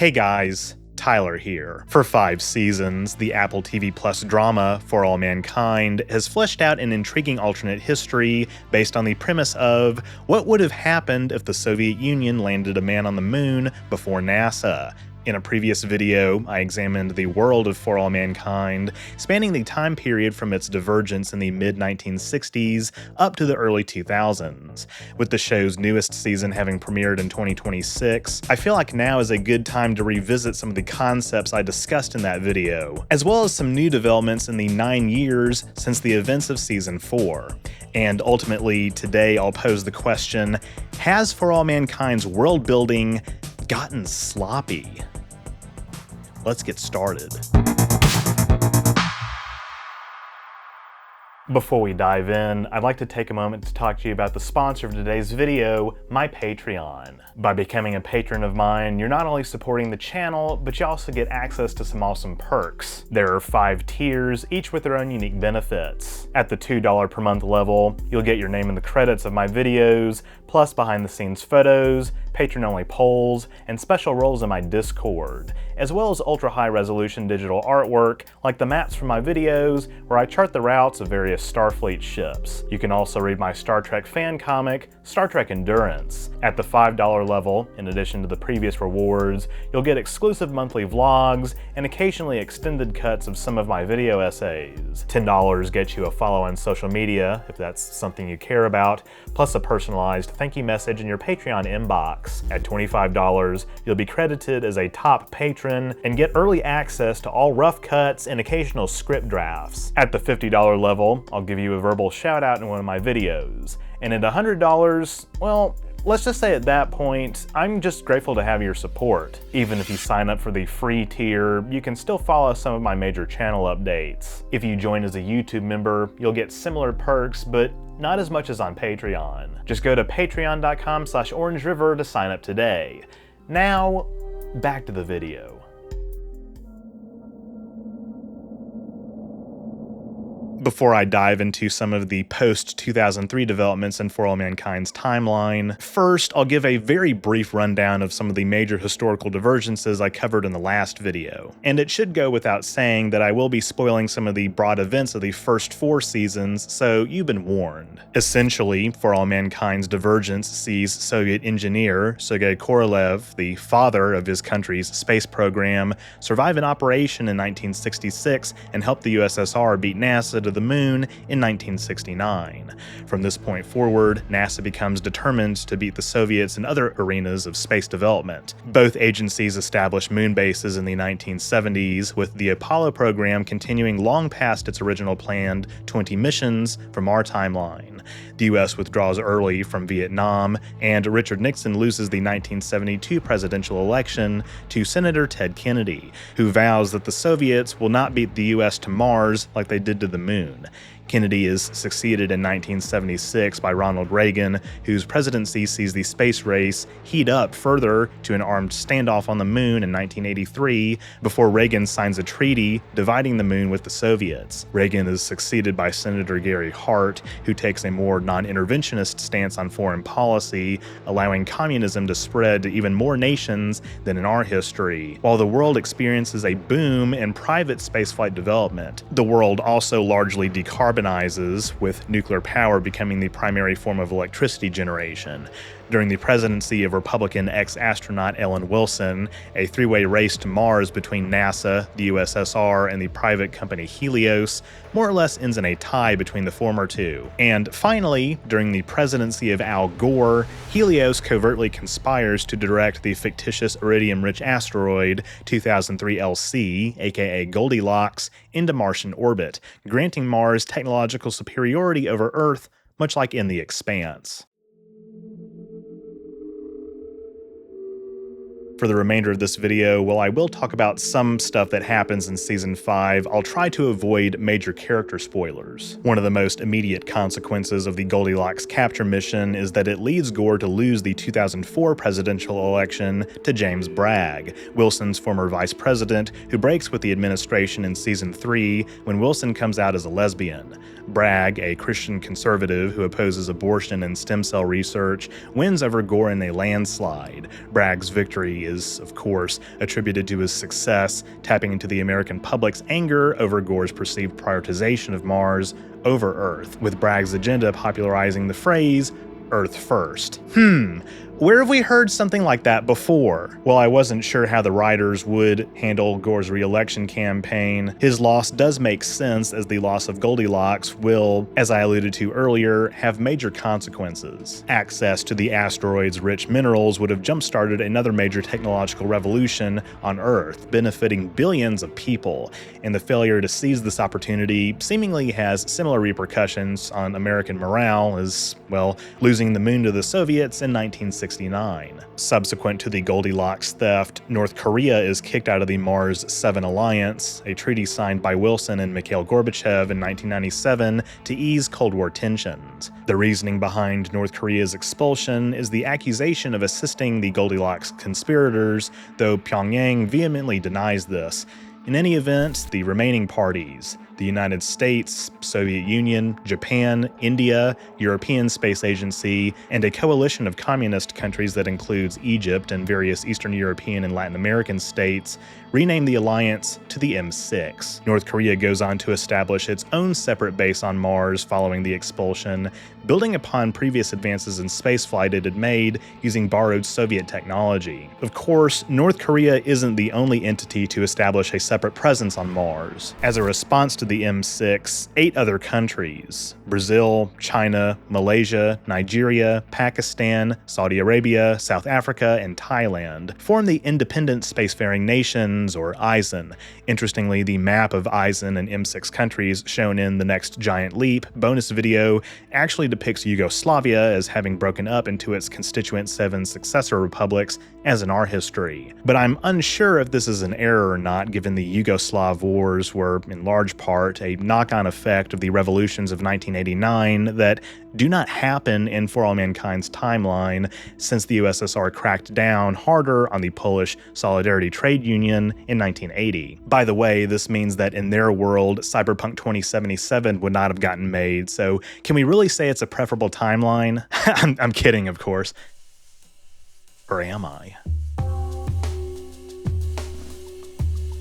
Hey guys, Tyler here. For 5 seasons, the Apple TV Plus drama For All Mankind has fleshed out an intriguing alternate history based on the premise of what would have happened if the Soviet Union landed a man on the moon before NASA. In a previous video, I examined the world of For All Mankind, spanning the time period from its divergence in the mid-1960s up to the early 2000s. With the show's newest season having premiered in 2026, I feel like now is a good time to revisit some of the concepts I discussed in that video, as well as some new developments in the 9 years since the events of Season 4. And ultimately, today I'll pose the question, has For All Mankind's world building gotten sloppy? Let's get started. Before we dive in, I'd like to take a moment to talk to you about the sponsor of today's video, my Patreon. By becoming a patron of mine, you're not only supporting the channel, but you also get access to some awesome perks. There are 5 tiers, each with their own unique benefits. At the $2 per month level, you'll get your name in the credits of my videos, plus behind-the-scenes photos, patron-only polls, and special roles in my Discord, as well as ultra-high-resolution digital artwork like the maps from my videos where I chart the routes of various Starfleet ships. You can also read my Star Trek fan comic, Star Trek Endurance. At the $5 level, in addition to the previous rewards, you'll get exclusive monthly vlogs and occasionally extended cuts of some of my video essays. $10 gets you a follow on social media, if that's something you care about, plus a personalized thank you message in your Patreon inbox. At $25, you'll be credited as a top patron and get early access to all rough cuts and occasional script drafts. At the $50 level, I'll give you a verbal shout out in one of my videos. And at $100, well, let's just say at that point, I'm just grateful to have your support. Even if you sign up for the free tier, you can still follow some of my major channel updates. If you join as a YouTube member, you'll get similar perks, but not as much as on Patreon. Just go to patreon.com/OrangeRiver to sign up today. Now, back to the video. Before I dive into some of the post-2003 developments in For All Mankind's timeline, first I'll give a very brief rundown of some of the major historical divergences I covered in the last video. And it should go without saying that I will be spoiling some of the broad events of the first 4 seasons, so you've been warned. Essentially, For All Mankind's divergence sees Soviet engineer Sergei Korolev, the father of his country's space program, survive an operation in 1966 and help the USSR beat NASA to the moon in 1969. From this point forward, NASA becomes determined to beat the Soviets in other arenas of space development. Both agencies established moon bases in the 1970s, with the Apollo program continuing long past its original planned 20 missions from our timeline. The US withdraws early from Vietnam, and Richard Nixon loses the 1972 presidential election to Senator Ted Kennedy, who vows that the Soviets will not beat the US to Mars like they did to the moon. Kennedy is succeeded in 1976 by Ronald Reagan, whose presidency sees the space race heat up further to an armed standoff on the moon in 1983, before Reagan signs a treaty dividing the moon with the Soviets. Reagan is succeeded by Senator Gary Hart, who takes a more non-interventionist stance on foreign policy, allowing communism to spread to even more nations than in our history. While the world experiences a boom in private spaceflight development, the world also largely decarbonizes, with nuclear power becoming the primary form of electricity generation. During the presidency of Republican ex-astronaut Ellen Wilson, a 3-way race to Mars between NASA, the USSR, and the private company Helios more or less ends in a tie between the former two. And finally, during the presidency of Al Gore, Helios covertly conspires to direct the fictitious iridium-rich asteroid 2003 LC, aka Goldilocks, into Martian orbit, granting Mars technological superiority over Earth, much like in The Expanse. For the remainder of this video, while I will talk about some stuff that happens in Season 5, I'll try to avoid major character spoilers. One of the most immediate consequences of the Goldilocks capture mission is that it leads Gore to lose the 2004 presidential election to James Bragg, Wilson's former vice president, who breaks with the administration in Season 3 when Wilson comes out as a lesbian. Bragg, a Christian conservative who opposes abortion and stem cell research, wins over Gore in a landslide. Bragg's victory is, of course, attributed to his success, tapping into the American public's anger over Gore's perceived prioritization of Mars over Earth, with Bragg's agenda popularizing the phrase, Earth first. Where have we heard something like that before? Well, I wasn't sure how the writers would handle Gore's re-election campaign. His loss does make sense, as the loss of Goldilocks will, as I alluded to earlier, have major consequences. Access to the asteroid's rich minerals would have jump-started another major technological revolution on Earth, benefiting billions of people, and the failure to seize this opportunity seemingly has similar repercussions on American morale as, well, losing the moon to the Soviets in 1969. Subsequent to the Goldilocks theft, North Korea is kicked out of the Mars 7 alliance, a treaty signed by Wilson and Mikhail Gorbachev in 1997 to ease Cold War tensions. The reasoning behind North Korea's expulsion is the accusation of assisting the Goldilocks conspirators, though Pyongyang vehemently denies this. In any event, the remaining parties, the United States, Soviet Union, Japan, India, European Space Agency, and a coalition of communist countries that includes Egypt and various Eastern European and Latin American states, renamed the alliance to the M6. North Korea goes on to establish its own separate base on Mars following the expulsion, building upon previous advances in spaceflight it had made using borrowed Soviet technology. Of course, North Korea isn't the only entity to establish a separate presence on Mars. As a response to the M6, 8 other countries, Brazil, China, Malaysia, Nigeria, Pakistan, Saudi Arabia, South Africa, and Thailand, form the Independent Spacefaring Nations, or ISN. Interestingly, the map of ISN and M6 countries shown in The Next Giant Leap bonus video actually depicts Yugoslavia as having broken up into its constituent 7 successor republics, as in our history. But I'm unsure if this is an error or not, given the Yugoslav wars were, in large part, a knock-on effect of the revolutions of 1989 that do not happen in For All Mankind's timeline, since the USSR cracked down harder on the Polish Solidarity Trade Union in 1980. By the way, this means that in their world, Cyberpunk 2077 would not have gotten made, so can we really say it's a preferable timeline? I'm kidding, of course. Or am I?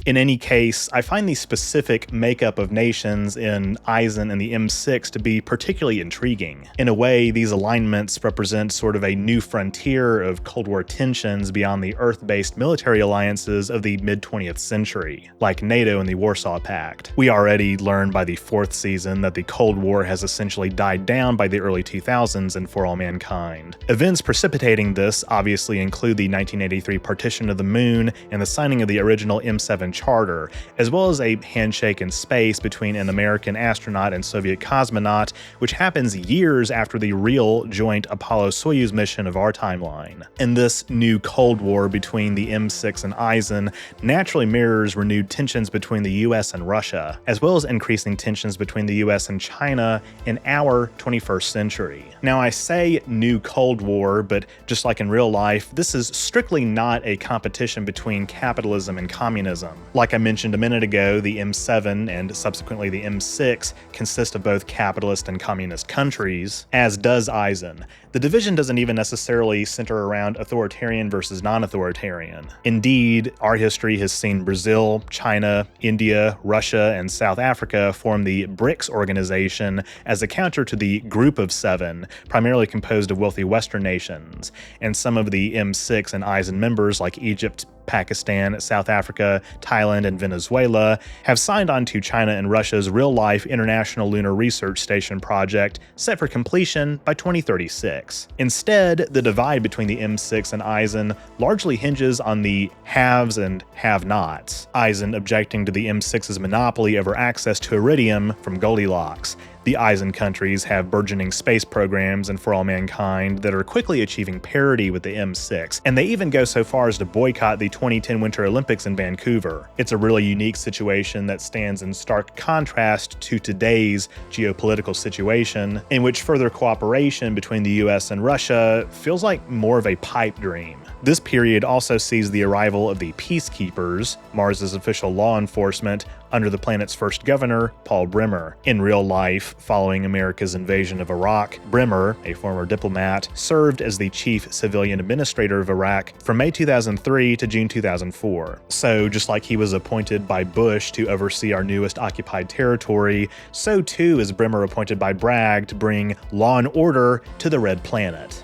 In any case, I find the specific makeup of nations in Eisen and the M6 to be particularly intriguing. In a way, these alignments represent sort of a new frontier of Cold War tensions beyond the Earth-based military alliances of the mid-20th century, like NATO and the Warsaw Pact. We already learned by the 4th season that the Cold War has essentially died down by the early 2000s in For All Mankind. Events precipitating this obviously include the 1983 partition of the Moon and the signing of the original M7 Charter, as well as a handshake in space between an American astronaut and Soviet cosmonaut, which happens years after the real joint Apollo-Soyuz mission of our timeline. And this new Cold War between the M6 and Eisen naturally mirrors renewed tensions between the US and Russia, as well as increasing tensions between the US and China in our 21st century. Now, I say new Cold War, but just like in real life, this is strictly not a competition between capitalism and communism. Like I mentioned a minute ago, the M7 and subsequently the M6 consist of both capitalist and communist countries, as does Eisen. The division doesn't even necessarily center around authoritarian versus non-authoritarian. Indeed, our history has seen Brazil, China, India, Russia, and South Africa form the BRICS organization as a counter to the Group of Seven, primarily composed of wealthy Western nations, and some of the M6 and Eisen members like Egypt, Pakistan, South Africa, Thailand, and Venezuela have signed on to China and Russia's real-life International Lunar Research Station project, set for completion by 2036. Instead, the divide between the M6 and Eisen largely hinges on the haves and have-nots, Eisen objecting to the M6's monopoly over access to iridium from Goldilocks. The Eisen countries have burgeoning space programs and For All Mankind that are quickly achieving parity with the M6, and they even go so far as to boycott the 2010 Winter Olympics in Vancouver. It's a really unique situation that stands in stark contrast to today's geopolitical situation, in which further cooperation between the US and Russia feels like more of a pipe dream. This period also sees the arrival of the Peacekeepers, Mars's official law enforcement, under the planet's first governor, Paul Bremer. In real life, following America's invasion of Iraq, Bremer, a former diplomat, served as the chief civilian administrator of Iraq from May 2003 to June 2004. So, just like he was appointed by Bush to oversee our newest occupied territory, so too is Bremer appointed by Bragg to bring law and order to the Red Planet.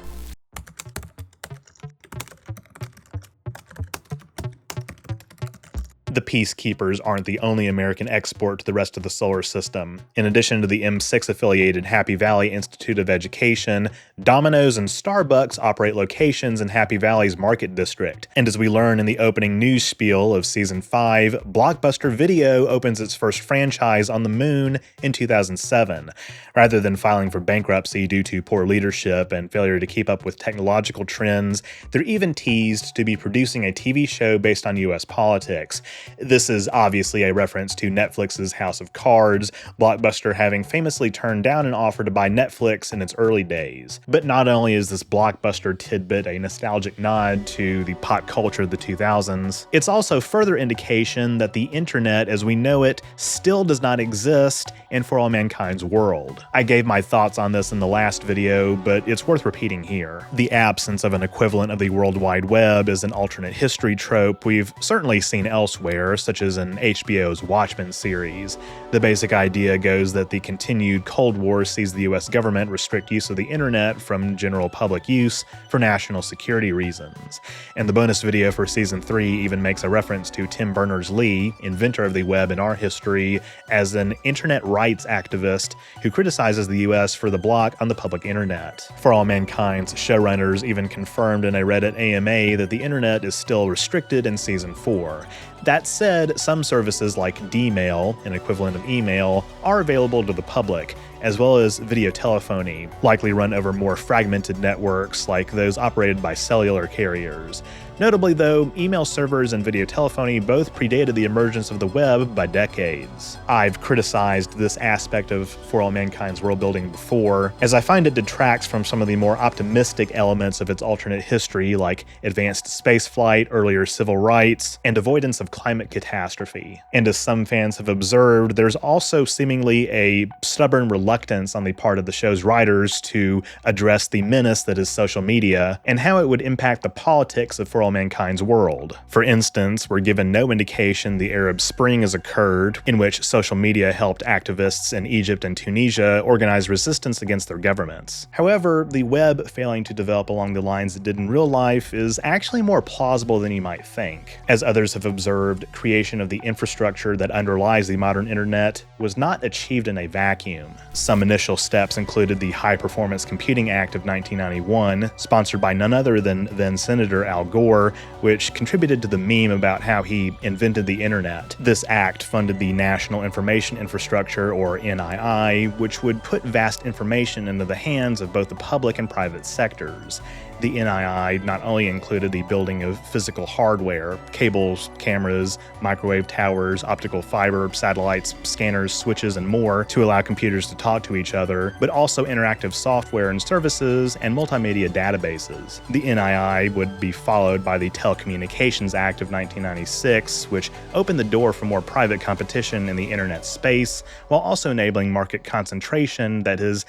The Peacekeepers aren't the only American export to the rest of the solar system. In addition to the M6-affiliated Happy Valley Institute of Education, Domino's and Starbucks operate locations in Happy Valley's Market District. And as we learn in the opening news spiel of Season 5, Blockbuster Video opens its first franchise on the moon in 2007. Rather than filing for bankruptcy due to poor leadership and failure to keep up with technological trends, they're even teased to be producing a TV show based on US politics. This is obviously a reference to Netflix's House of Cards, Blockbuster having famously turned down an offer to buy Netflix in its early days. But not only is this Blockbuster tidbit a nostalgic nod to the pop culture of the 2000s, it's also further indication that the internet as we know it still does not exist in For All Mankind's world. I gave my thoughts on this in the last video, but it's worth repeating here. The absence of an equivalent of the World Wide Web is an alternate history trope we've certainly seen elsewhere, such as in HBO's Watchmen series. The basic idea goes that the continued Cold War sees the US government restrict use of the internet from general public use for national security reasons. And the bonus video for Season 3 even makes a reference to Tim Berners-Lee, inventor of the web in our history, as an internet rights activist who criticizes the US for the block on the public internet. For All Mankind's showrunners even confirmed in a Reddit AMA that the internet is still restricted in Season 4. That said, some services like Dmail, an equivalent of email, are available to the public, as well as video telephony, likely run over more fragmented networks like those operated by cellular carriers. Notably though, email servers and video telephony both predated the emergence of the web by decades. I've criticized this aspect of For All Mankind's world building before, as I find it detracts from some of the more optimistic elements of its alternate history like advanced spaceflight, earlier civil rights, and avoidance of climate catastrophe. And as some fans have observed, there's also seemingly a stubborn reluctance on the part of the show's writers to address the menace that is social media and how it would impact the politics of For All Mankind's world. For instance, we're given no indication the Arab Spring has occurred, in which social media helped activists in Egypt and Tunisia organize resistance against their governments. However, the web failing to develop along the lines it did in real life is actually more plausible than you might think. As others have observed, creation of the infrastructure that underlies the modern internet was not achieved in a vacuum. Some initial steps included the High Performance Computing Act of 1991, sponsored by none other than then-Senator Al Gore, which contributed to the meme about how he invented the internet. This act funded the National Information Infrastructure, or NII, which would put vast information into the hands of both the public and private sectors. The NII not only included the building of physical hardware, cables, cameras, microwave towers, optical fiber, satellites, scanners, switches, and more to allow computers to talk to each other, but also interactive software and services and multimedia databases. The NII would be followed by the Telecommunications Act of 1996, which opened the door for more private competition in the internet space, while also enabling market concentration that has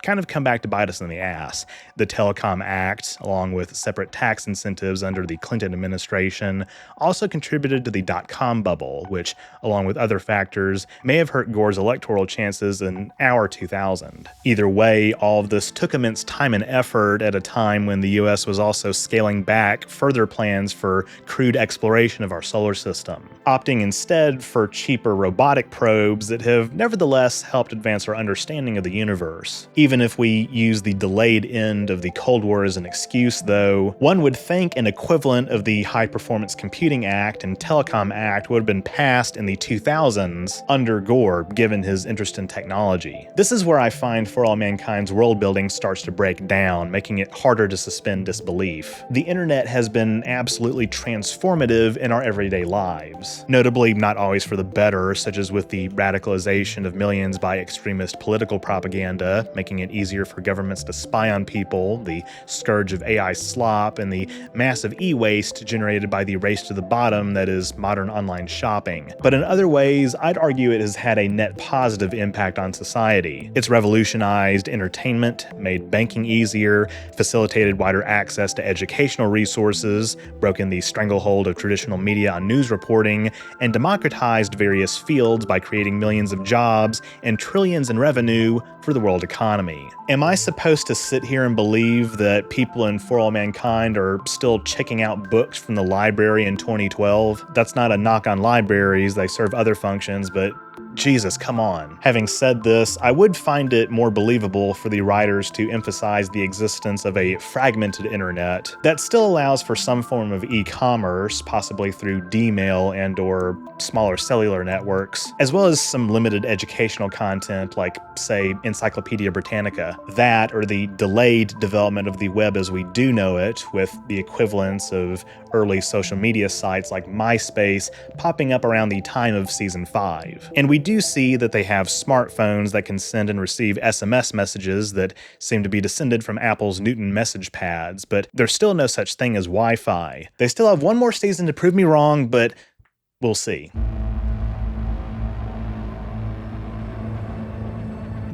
kind of come back to bite us in the ass. The Telecom Act, along with separate tax incentives under the Clinton administration, also contributed to the dot-com bubble, which, along with other factors, may have hurt Gore's electoral chances in our 2000. Either way, all of this took immense time and effort at a time when the US was also scaling back further plans for crewed exploration of our solar system, opting instead for cheaper robotic probes that have nevertheless helped advance our understanding of the universe. Even if we use the delayed end of the Cold War as an excuse, though, one would think an equivalent of the High Performance Computing Act and Telecom Act would have been passed in the 2000s under Gore, given his interest in technology. This is where I find For All Mankind's world building starts to break down, making it harder to suspend disbelief. The internet has been absolutely transformative in our everyday lives, notably not always for the better, such as with the radicalization of millions by extremist political propaganda, making it easier for governments to spy on people, the scourge of AI slop, and the massive e-waste generated by the race to the bottom that is modern online shopping. But in other ways, I'd argue it has had a net positive impact on society. It's revolutionized entertainment, made banking easier, facilitated wider access to educational resources, broken the stranglehold of traditional media on news reporting, and democratized various fields by creating millions of jobs and trillions in revenue for the world economy. Am I supposed to sit here and believe that people in For All Mankind are still checking out books from the library in 2012? That's not a knock on libraries, they serve other functions, but Jesus, come on. Having said this, I would find it more believable for the writers to emphasize the existence of a fragmented internet that still allows for some form of e-commerce, possibly through D-mail and/or smaller cellular networks, as well as some limited educational content like, say, Encyclopedia Britannica. That, or the delayed development of the web as we do know it, with the equivalents of early social media sites like MySpace popping up around the time of Season 5. And we do see that they have smartphones that can send and receive SMS messages that seem to be descended from Apple's Newton message pads, but there's still no such thing as Wi-Fi. They still have one more season to prove me wrong, but we'll see.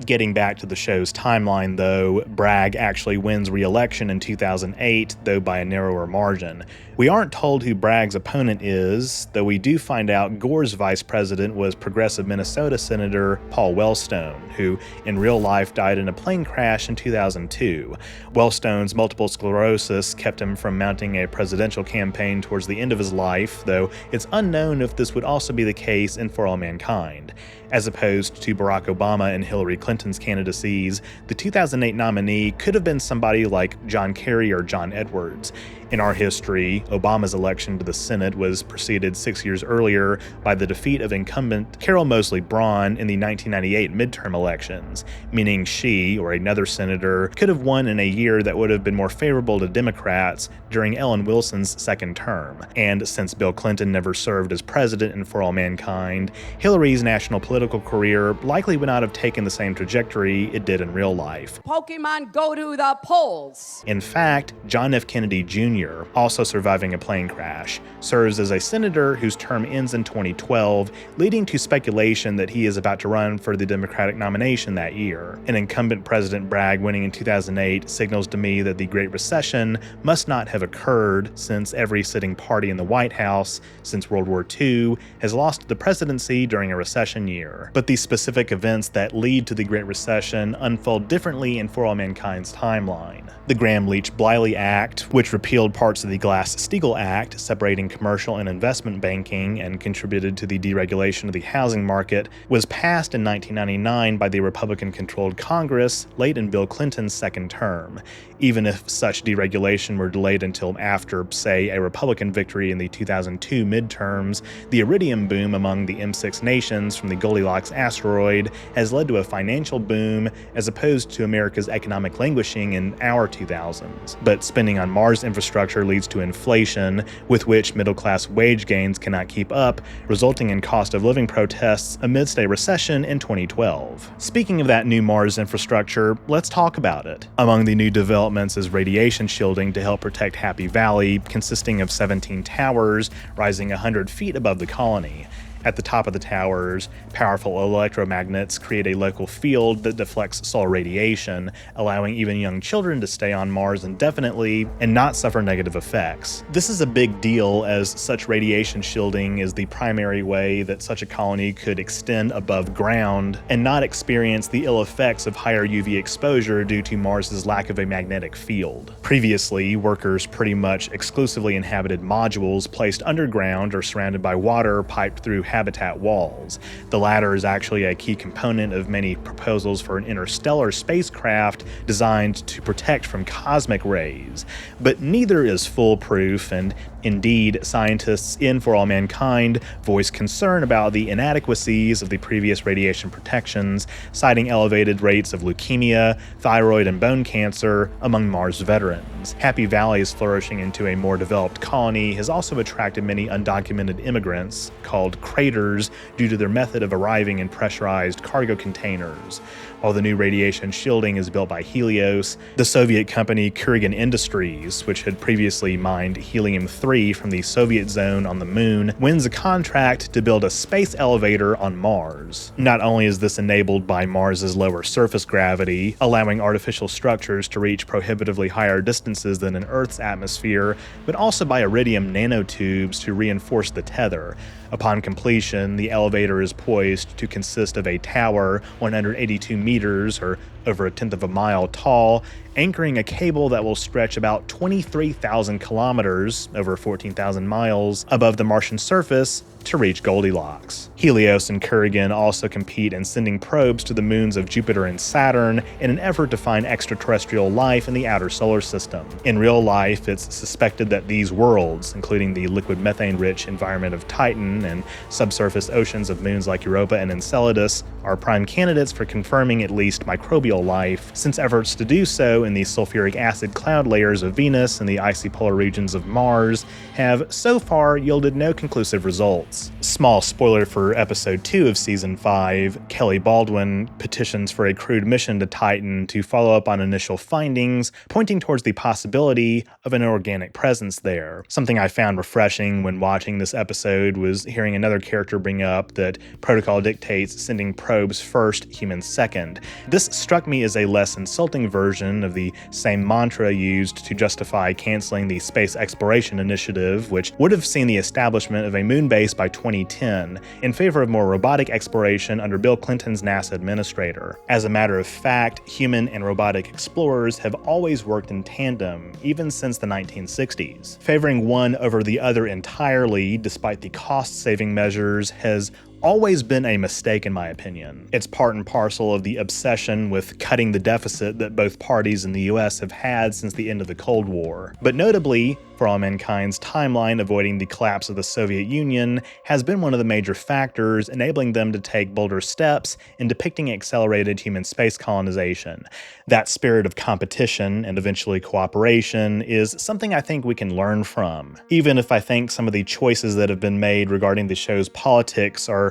Getting back to the show's timeline, though, Bragg actually wins re-election in 2008, though by a narrower margin. We aren't told who Bragg's opponent is, though we do find out Gore's vice president was progressive Minnesota Senator Paul Wellstone, who in real life died in a plane crash in 2002. Wellstone's multiple sclerosis kept him from mounting a presidential campaign towards the end of his life, though it's unknown if this would also be the case in For All Mankind. As opposed to Barack Obama and Hillary Clinton's candidacies, the 2008 nominee could have been somebody like John Kerry or John Edwards. In our history, Obama's election to the Senate was preceded 6 years earlier by the defeat of incumbent Carol Moseley Braun in the 1998 midterm elections, meaning she, or another senator, could have won in a year that would have been more favorable to Democrats during Ellen Wilson's second term. And since Bill Clinton never served as president in For All Mankind, Hillary's national political career likely would not have taken the same trajectory it did in real life. Pokemon go to the polls! In fact, John F. Kennedy Jr., also surviving a plane crash, serves as a senator whose term ends in 2012, leading to speculation that he is about to run for the Democratic nomination that year. An incumbent President Bragg winning in 2008 signals to me that the Great Recession must not have occurred, since every sitting party in the White House since World War II has lost the presidency during a recession year. But the specific events that lead to the Great Recession unfold differently in For All Mankind's timeline. The Gramm-Leach-Bliley Act, which repealed parts of the Glass-Steagall Act separating commercial and investment banking and contributed to the deregulation of the housing market, was passed in 1999 by the Republican-controlled Congress late in Bill Clinton's second term. Even if such deregulation were delayed until after, say, a Republican victory in the 2002 midterms, the iridium boom among the M6 nations from the Goldilocks asteroid has led to a financial boom as opposed to America's economic languishing in our 2000s. But spending on Mars infrastructure leads to inflation, with which middle-class wage gains cannot keep up, resulting in cost of living protests amidst a recession in 2012. Speaking of that new Mars infrastructure, let's talk about it. Among the new developments is radiation shielding to help protect Happy Valley, consisting of 17 towers rising 100 feet above the colony. At the top of the towers, powerful electromagnets create a local field that deflects solar radiation, allowing even young children to stay on Mars indefinitely and not suffer negative effects. This is a big deal, as such radiation shielding is the primary way that such a colony could extend above ground and not experience the ill effects of higher UV exposure due to Mars's lack of a magnetic field. Previously, workers pretty much exclusively inhabited modules placed underground or surrounded by water piped through habitat walls. The latter is actually a key component of many proposals for an interstellar spacecraft designed to protect from cosmic rays. But neither is foolproof, and Indeed, scientists in For All Mankind voice concern about the inadequacies of the previous radiation protections, citing elevated rates of leukemia, thyroid, and bone cancer among Mars veterans. Happy Valley's flourishing into a more developed colony has also attracted many undocumented immigrants, called craters, due to their method of arriving in pressurized cargo containers. While the new radiation shielding is built by Helios, the Soviet company Kurgan Industries, which had previously mined helium-3 from the Soviet zone on the moon, wins a contract to build a space elevator on Mars. Not only is this enabled by Mars's lower surface gravity, allowing artificial structures to reach prohibitively higher distances than in Earth's atmosphere, but also by iridium nanotubes to reinforce the tether. Upon completion, the elevator is poised to consist of a tower 182 meters, or over a tenth of a mile tall, anchoring a cable that will stretch about 23,000 kilometers, over 14,000 miles, above the Martian surface to reach Goldilocks. Helios and Kurgan also compete in sending probes to the moons of Jupiter and Saturn in an effort to find extraterrestrial life in the outer solar system. In real life, it's suspected that these worlds, including the liquid methane-rich environment of Titan and subsurface oceans of moons like Europa and Enceladus, are prime candidates for confirming at least microbial life, since efforts to do so in the sulfuric acid cloud layers of Venus and the icy polar regions of Mars have so far yielded no conclusive results. Small spoiler for episode 2 of season 5, Kelly Baldwin petitions for a crewed mission to Titan to follow up on initial findings, pointing towards the possibility of an organic presence there. Something I found refreshing when watching this episode was hearing another character bring up that protocol dictates sending probes first, humans second. This struck me as a less insulting version of the same mantra used to justify canceling the Space Exploration Initiative, which would have seen the establishment of a moon base by 2010, in favor of more robotic exploration under Bill Clinton's NASA administrator. As a matter of fact, human and robotic explorers have always worked in tandem, even since the 1960s. Favoring one over the other entirely, despite the cost-saving measures, has always been a mistake in my opinion. It's part and parcel of the obsession with cutting the deficit that both parties in the US have had since the end of the Cold War. But notably, For All Mankind's timeline avoiding the collapse of the Soviet Union has been one of the major factors enabling them to take bolder steps in depicting accelerated human space colonization. That spirit of competition and eventually cooperation is something I think we can learn from, even if I think some of the choices that have been made regarding the show's politics are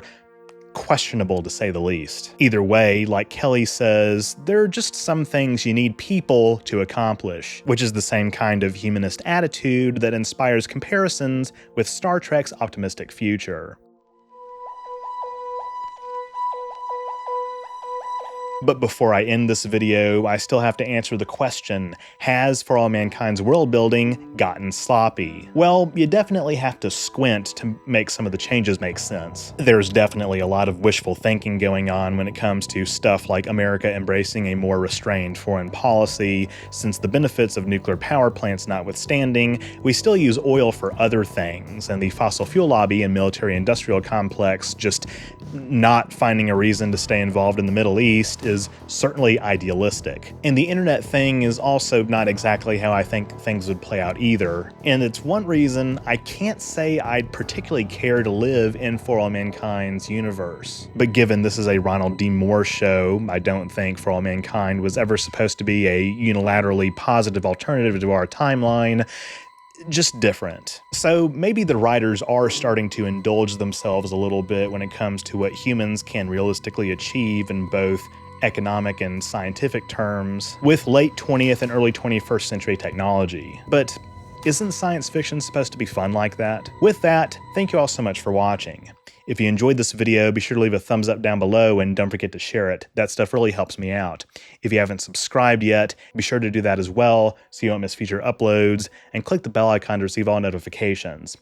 questionable to say the least. Either way, like Kelly says, there are just some things you need people to accomplish, which is the same kind of humanist attitude that inspires comparisons with Star Trek's optimistic future. But before I end this video, I still have to answer the question, has For All Mankind's world building gotten sloppy? Well, you definitely have to squint to make some of the changes make sense. There's definitely a lot of wishful thinking going on when it comes to stuff like America embracing a more restrained foreign policy, since the benefits of nuclear power plants notwithstanding, we still use oil for other things, and the fossil fuel lobby and military-industrial complex just not finding a reason to stay involved in the Middle East is certainly idealistic. And the internet thing is also not exactly how I think things would play out either. And it's one reason I can't say I'd particularly care to live in For All Mankind's universe. But given this is a Ronald D. Moore show, I don't think For All Mankind was ever supposed to be a unilaterally positive alternative to our timeline. Just different. So maybe the writers are starting to indulge themselves a little bit when it comes to what humans can realistically achieve in both economic and scientific terms with late 20th and early 21st century technology. But isn't science fiction supposed to be fun like that? With that, thank you all so much for watching. If you enjoyed this video, be sure to leave a thumbs up down below and don't forget to share it. That stuff really helps me out. If you haven't subscribed yet, be sure to do that as well so you don't miss future uploads, and click the bell icon to receive all notifications.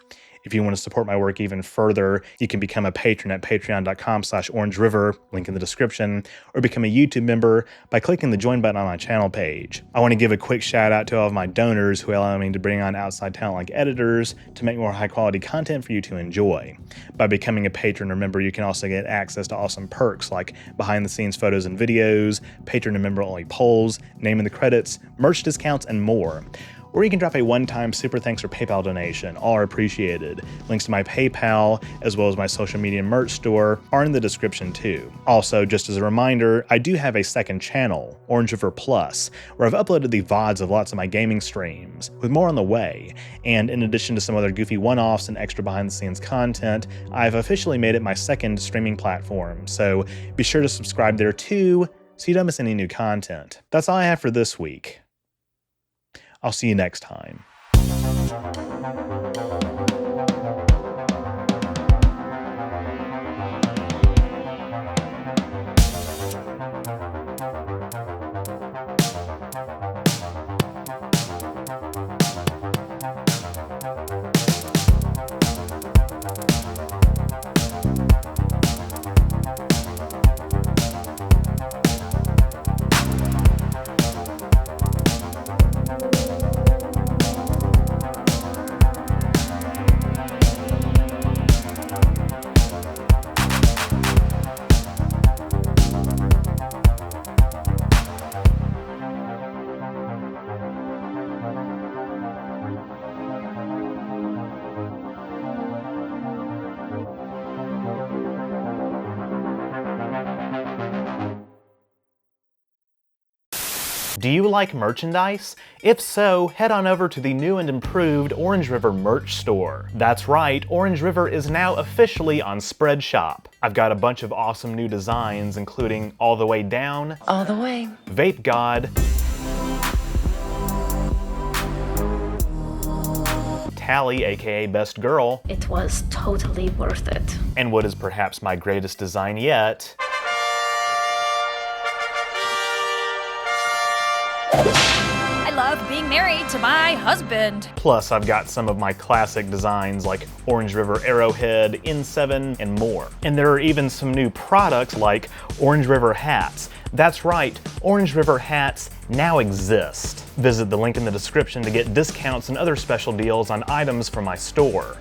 If you want to support my work even further, you can become a patron at patreon.com/OrangeRiver, link in the description, or become a YouTube member by clicking the join button on my channel page. I want to give a quick shout out to all of my donors who allow me to bring on outside talent like editors to make more high quality content for you to enjoy. By becoming a patron or member, you can also get access to awesome perks like behind the scenes photos and videos, patron and member only polls, name in the credits, merch discounts, and more. or you can drop a one-time super thanks or PayPal donation. All are appreciated. Links to my PayPal, as well as my social media merch store, are in the description too. Also, just as a reminder, I do have a second channel, OrangeRiver Plus, where I've uploaded the VODs of lots of my gaming streams, with more on the way. And in addition to some other goofy one-offs and extra behind-the-scenes content, I've officially made it my second streaming platform, so be sure to subscribe there too, so you don't miss any new content. That's all I have for this week. I'll see you next time. Do you like merchandise? If so, head on over to the new and improved OrangeRiver merch store. That's right, OrangeRiver is now officially on Spreadshop. I've got a bunch of awesome new designs, including All the Way Down, All the way. Vape God, Tally, aka Best Girl, It was totally worth it. and what is perhaps my greatest design yet, I love being married to my husband. Plus, I've got some of my classic designs like OrangeRiver Arrowhead, N7, and more. And there are even some new products like OrangeRiver hats. That's right, OrangeRiver hats now exist. Visit the link in the description to get discounts and other special deals on items from my store.